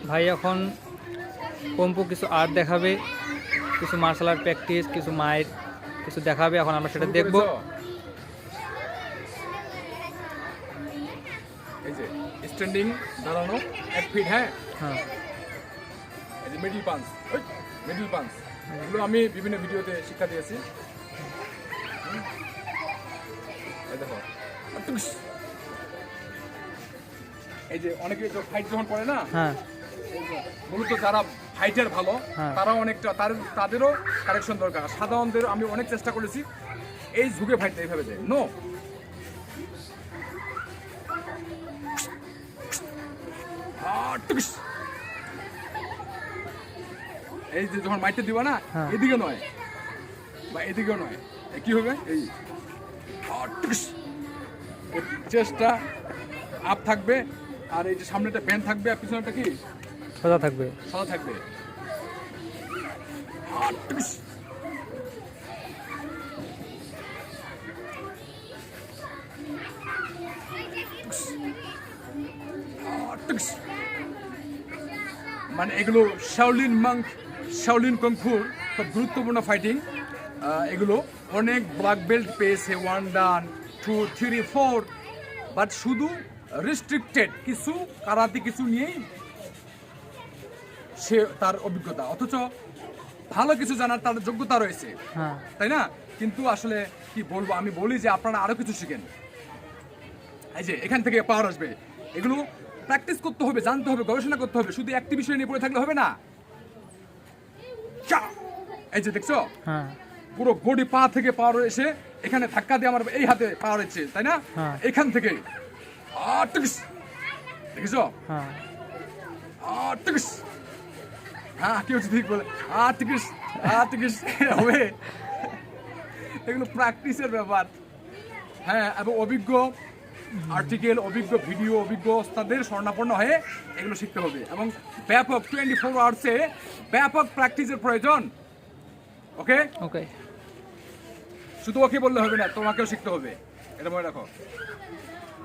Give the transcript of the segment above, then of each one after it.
ভাই এখন কম্পু কিছু আর্ট দেখাবে, কিছু মার্শাল আর্ট প্র্যাকটিস, কিছু মায়ের কিছু দেখাবে, এখন আমরা সেটা দেখবো। এই যে স্ট্যান্ডিং দাঁড়ানো 1 ফিট, হ্যাঁ হ্যাঁ এই যে মিডল পাঞ্চ এগুলো আমি বিভিন্ন ভিডিওতে শিক্ষা দিয়েছি। এই দেখো এই যে অনেকে তো ফাইট যখন করে না, হ্যাঁ মূলত যারা ফাইটার ভালো তারা অনেকটা তাদেরও কারেকশন দরকার। সাধারণদের আমি অনেক চেষ্টা করেছি এই ঝুঁকে ফাইট এইভাবে যায় নো, এই যে যখন মাইটটা দিবা না এদিকে নয় বা এদিকেও নয়, কি হবে এই চেষ্টা আপ থাকবে আর এই যে সামনেটা ব্যান্ড থাকবে আর পিছনেটা কি সোজা থাকবে, সাদা থাকবে। মানে এগুলো শাওলিন কংফুর খুব গুরুত্বপূর্ণ ফাইটিং। এগুলো অনেক ব্ল্যাক বেল্ট পেয়েছে, 1 ডান 2 3 4, বাট শুধু রেস্ট্রিক্টেড কিছু কারাতে কিছু নিয়েই সে তার অভিজ্ঞতা, অথচ ভালো কিছু জানার তার যোগ্যতা রয়েছে, তাই না? কিন্তু আসলে কি বলবো, আমি বলি যে আপনারা আরো কিছু শিখেন। এই যে এখান থেকে পাওয়ার আসবে, এগুলো প্র্যাকটিস করতে হবে, জানতে হবে, গবেষণা করতে হবে, শুধু একটি বিষয় নিয়ে পড়ে থাকলে হবে না। এই যে দেখছো পুরো বডি পা থেকে পাওয়ার এসে এখানে ধাক্কা দিয়ে আমার এই হাতে পাওয়ার হচ্ছে, তাই না? এখান থেকে দেখেছো? হ্যাঁ কি হচ্ছে ঠিক বলে হবে, এগুলো প্র্যাকটিসের ব্যাপার। হ্যাঁ, এবং অভিজ্ঞ আর্টিকেল, অভিজ্ঞ ভিডিও, অভিজ্ঞ ওস্তাদের শরণাপন্ন হয়ে এগুলো শিখতে হবে এবং ব্যাপক 24 আওয়ার্সে ব্যাপক প্র্যাকটিসের প্রয়োজন। ওকে ওকে, শুধু ওকে বললে হবে না, তোমাকেও শিখতে হবে, এটা মনে রাখো।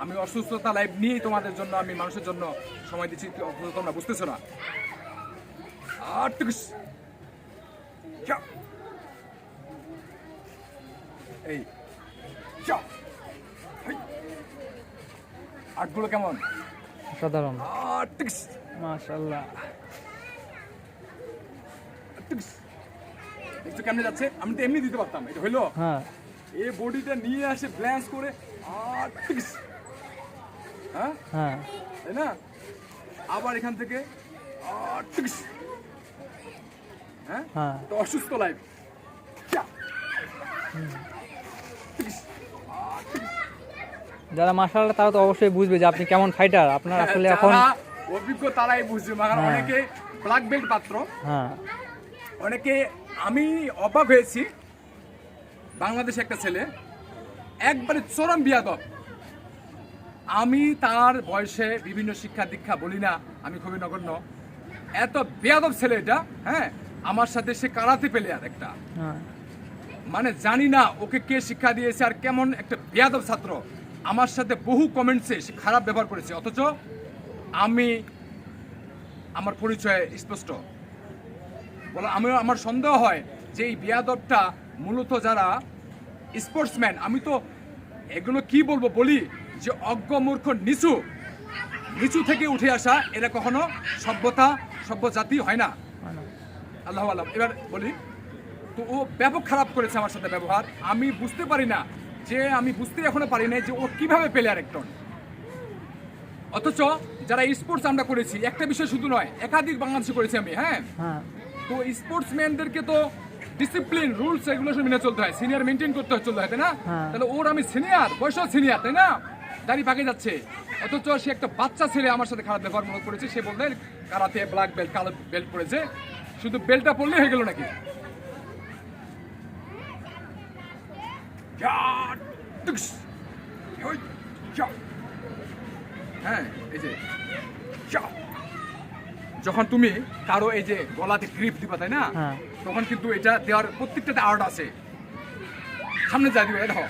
আমি অসুস্থতা লাইফ নিয়েই তোমাদের জন্য, আমি মানুষের জন্য সময় দিচ্ছি, তোমরা বুঝতেছো না। এই আর্টগুলো কেমন? সাধারণ, মাশাআল্লাহ। একটু কেমনে যাচ্ছে, আমি তো এমনি দিতে পারতাম, এটা হইলো এই বডিটা নিয়ে আসে ব্যালেন্স করে, হ্যাঁ তাই না? আবার এখান থেকে হ্যাঁ, তো অসুস্থ লাইফ। যারা মার্শাল আর্ট তারা তো অবশ্যই বুঝবে যে আপনি কেমন ফাইটার, আপনার আসলে এখন অভিজ্ঞ তারাই বুঝবে। অনেকে ব্ল্যাক বেল্ট পাত্র, অনেকে, আমি অবাক হয়েছি, বাংলাদেশে একটা ছেলে একবারে চরম বিয়াদব। আমি তার বয়সে বিভিন্ন শিক্ষা দীক্ষা বলি না, আমি খুবই নগণ্য, এত বেয়াদব ছেলে এটা। হ্যাঁ, আমার সাথে সে কারাতে প্লেয়ার একটা, মানে জানি না ওকে কে শিক্ষা দিয়েছে আর কেমন একটা বেয়াদব ছাত্র। আমার সাথে বহু কমেন্টসে সে খারাপ ব্যবহার করেছে, অথচ আমি আমার পরিচয় স্পষ্ট বলা। আমার সন্দেহ হয় যে এই বেয়াদবটা মূলত যারা স্পোর্টসম্যান, আমি তো এগুলো কি বলবো বলি যে অজ্ঞ মূর্খ নিচু থেকে উঠে আসা, এরা কখনো সভ্য জাতি হয় না। আল্লাহ আল্লাহ। এবার বলি, তো ও ব্যাপক খারাপ করেছে আমার সাথে ব্যবহার। আমি বুঝতে পারি না যে, আমি বুঝতে এখনো পারি না যে ও কিভাবে প্লেয়ার একজন, অথচ যারা স্পোর্টস আমরা করেছি, একটা বিষয় শুধু নয়, একাধিক বাংলাদেশে করেছি আমি। হ্যাঁ, তো স্পোর্টসম্যানদেরকে তো ডিসিপ্লিন, রুলস, রেগুলেশন মেনে চলতে হয়, সিনিয়র মেনটেন করতে হয়, চলতে হয়, তাই না? তাহলে ওর আমি সিনিয়র, বয়সও সিনিয়র, তাই না? দাড়ি পাকে যাচ্ছে, অথচ সে একটা বাচ্চা ছেলে আমার সাথে খারাপ ব্যবহার মনে করেছে। সে বলতে কারাতে ব্ল্যাক বেল্ট, কালো বেল্ট পড়েছে, শুধু বেল্টটা পড়লে হয়ে গেল নাকি? হ্যাঁ, এই যে যখন তুমি কারো এই যে গলাতে গ্রিপ দিবা, তাই না, তখন কিন্তু এটা দেওয়ার প্রত্যেকটাতে আর্ট আছে। সামনে যা দিবে, দেখো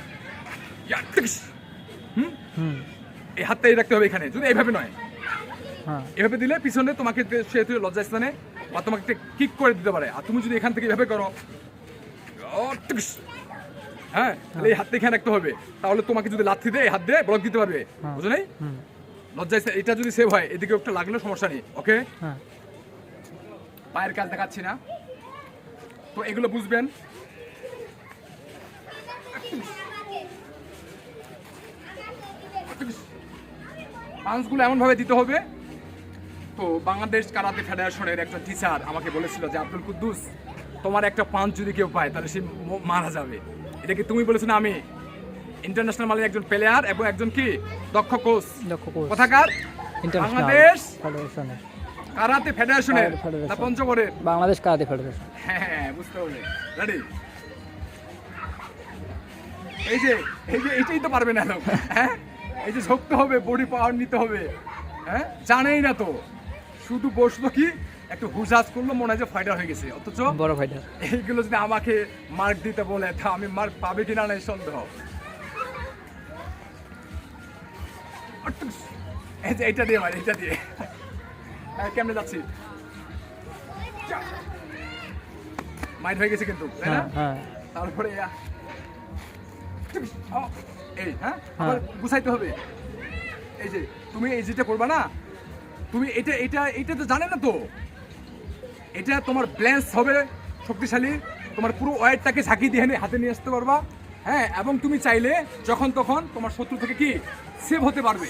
এই হাতটাই রাখতে হবে এখানে, যদি এইভাবে নয়, হ্যাঁ। এভাবে দিলে পিছনে তোমাকে সেহেতু লজ্জাস্থানে বা তোমাকে একটা কিক করে দিতে পারে। আর তুমি যদি এখান থেকে এভাবে করো, হ্যাঁ, তাহলে এই হাতটা এখানে রাখতে হবে, তাহলে তোমাকে যদি লাথি দেয় এই হাত দিয়ে ব্লক দিতে পারবে, বুঝো নাই? লজ্জায় এটা যদি সেভ হয়, এদিকে একটা লাগলেও সমস্যা নেই। ওকে, হ্যাঁ পায়ের কাজ দেখাচ্ছি না, তো এগুলো বুঝবেন। পাঞ্চগুলো এমন ভাবে দিতে হবে। তো বাংলাদেশ কারাতে ফেডারেশনের একজন টিচার আমাকে বলেছিল যে আব্দুল কুদ্দুস, তোমার একটা পাঞ্চ যদি কেউ পায় তাহলে সে মারা যাবে। এটা কি তুমি বলেছো না আমি? ইন্টারন্যাশনাল মানের একজন প্লেয়ার এবং একজন কি দক্ষ কোচ। কোথাকার? বাংলাদেশ কারাতে ফেডারেশনের, তা পঞ্চগড়ের বাংলাদেশ কারাতে ফেডারেশন। হ্যাঁ, বুঝতে পারলে। রেডি? এই যে এইটাই তো পারবে না লোক। হ্যাঁ, এই যে ঝোঁকতে হবে, বডি পাওয়ার নিতে হবে। হ্যাঁ, জানেই না তো, শুধু বসলো কি একটু হুজাজ করলো, মনে হয় যে ফাইটার হয়ে গেছে, অথচ বড় ফাইটার। এইগুলো যদি আমাকে মার্ক দিতে বলে, তা আমি মার্ক পাবে কিনা নাই সন্দেহ। এই যে এইটা দিয়ে ভাই, এইটা দিয়ে কেমনে যাচ্ছি, মাইট হয়ে গেছে কিন্তু, তাই না? তারপরে এই, হ্যাঁ, আবার গুছাইতে হবে। এই যে তুমি এই যেটা করবা না, তুমি এটা এটা এটা তো জানে না তো, এটা তোমার ব্যালেন্স হবে শক্তিশালী, তোমার পুরো ওয়েটটাকে ঝাঁকি দিয়ে হাতে নিয়ে আসতে পারবা। হ্যাঁ, এবং তুমি চাইলে যখন তখন তোমার শত্রু থেকে কি সেভ হতে পারবে।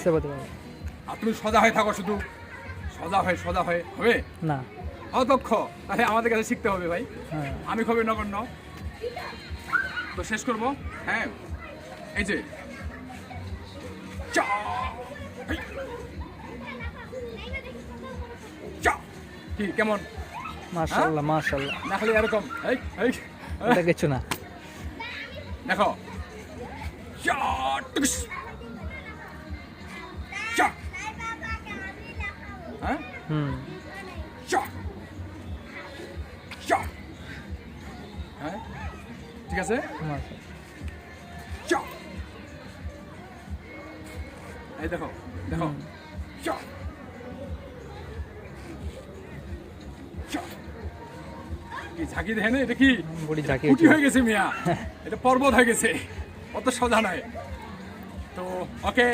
আর তুমি সোজা হয়ে থাকো, শুধু সোজা হয়ে হবে না, অদক্ষ, তাহলে আমাদের কাছে শিখতে হবে ভাই। আমি খুবই নগণ্য, তো শেষ করব। হ্যাঁ, এই যে কি কেমন, মাশাআল্লাহ মাশাআল্লাহ, না খালি এরকম এটা কিছু না। দেখো, হ্যাঁ, হ্যাঁ, ঠিক আছে। এই দেখো দেখো, কি ঝাঁকি দেখে না, এটা কি বডি ঝাঁকি কুটি হয়ে গেছে মিয়া, এটা পর্বত হয়ে গেছে, অত সোজা নয়। তো ওকে,